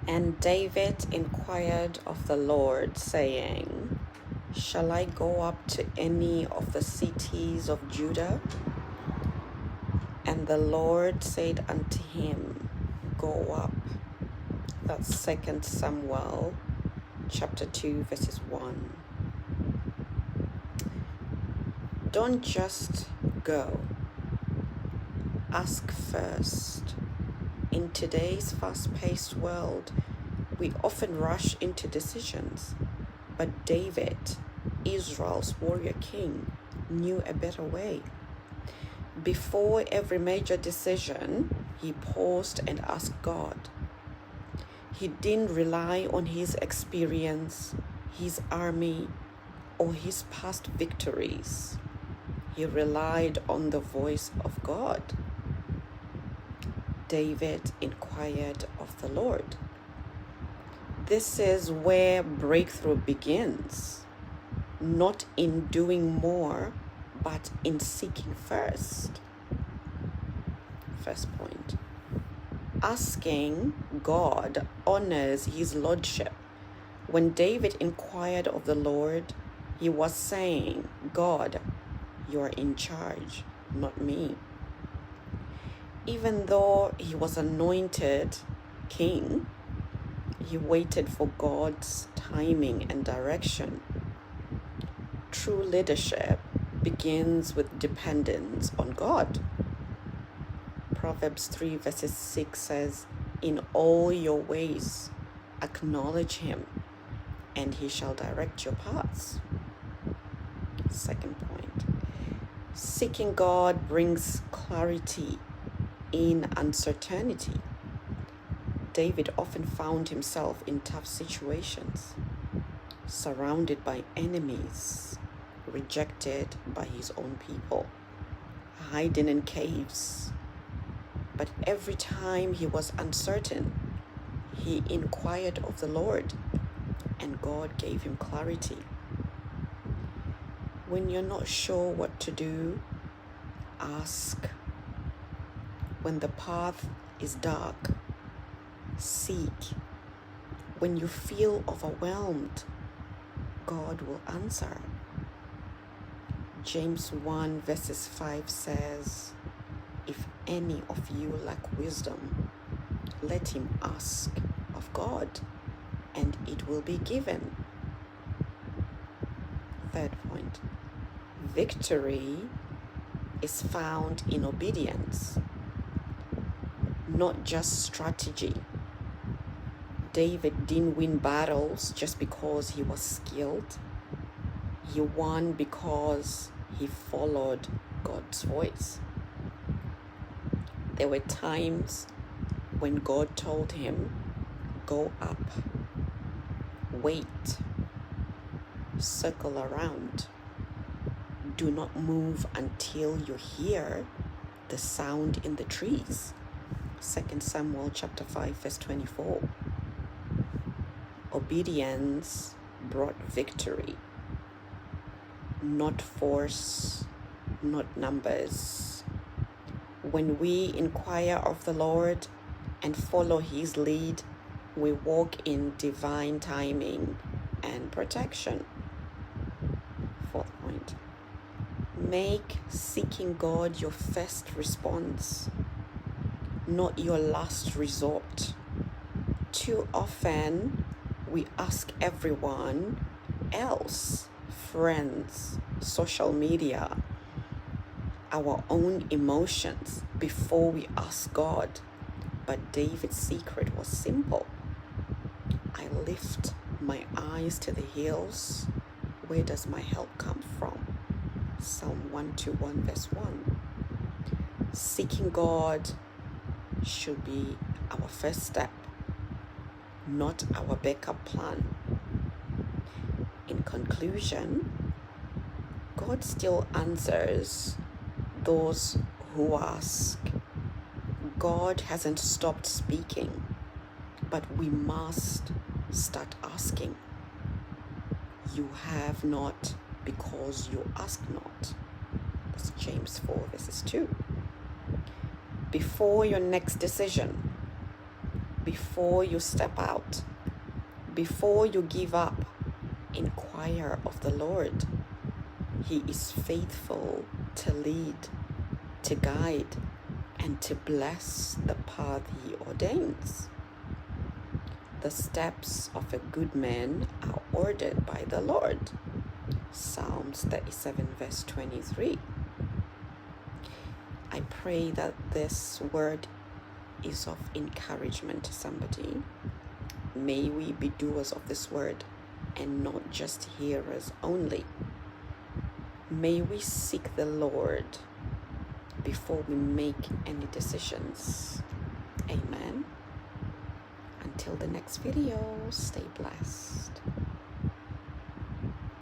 And David inquired of the Lord, saying, Shall I go up to any of the cities of Judah? And the Lord said unto him, Go up. That's 2 Samuel chapter 2 verses 1. Don't just go. Ask first. In today's fast-paced world, we often rush into decisions. But David, Israel's warrior king, knew a better way. Before every major decision, he paused and asked God. He didn't rely on his experience, his army, or his past victories. He relied on the voice of God. David inquired of the Lord. This is where breakthrough begins, not in doing more, but in seeking first. First point. Asking God honors his lordship. When David inquired of the Lord, he was saying, God, you are in charge, not me. Even though he was anointed king, he waited for God's timing and direction. True leadership begins with dependence on God. Proverbs 3 verses 6 says, In all your ways acknowledge him, and he shall direct your paths. Second point, seeking God brings clarity in uncertainty. David often found himself in tough situations, surrounded by enemies, rejected by his own people, hiding in caves. But every time he was uncertain, he inquired of the Lord, and God gave him clarity. When you're not sure what to do, ask. When the path is dark, seek. When you feel overwhelmed, God will answer. James 1 verses 5 says, If any of you lack wisdom, let him ask of God, and it will be given. Third point, victory is found in obedience, not just strategy. David didn't win battles just because he was skilled. He won because he followed God's voice. There were times when God told him, Go up, wait, circle around. Do not move until you hear the sound in the trees. 2 Samuel chapter 5 verse 24. Obedience brought victory, not force, not numbers. When we inquire of the Lord and follow his lead, we walk in divine timing and protection. Fourth point, make seeking God your first response, not your last resort. Too often, we ask everyone else, friends, social media, our own emotions before we ask God. But David's secret was simple. I lift my eyes to the hills. Where does my help come from? Psalm 121 verse 1. Seeking God should be our first step, not our backup plan. In conclusion, God still answers those who ask. God hasn't stopped speaking, but we must start asking. You have not because you ask not. That's James 4 verses 2. Before your next decision, Before you step out, before you give up, inquire of the Lord. He is faithful to lead, to guide, and to bless the path he ordains. The steps of a good man are ordered by the Lord. Psalms 37 verse 23. I pray that this word is of encouragement to somebody. May we be doers of this word and not just hearers only. May we seek the Lord before we make any decisions. Amen. Until the next video, stay blessed.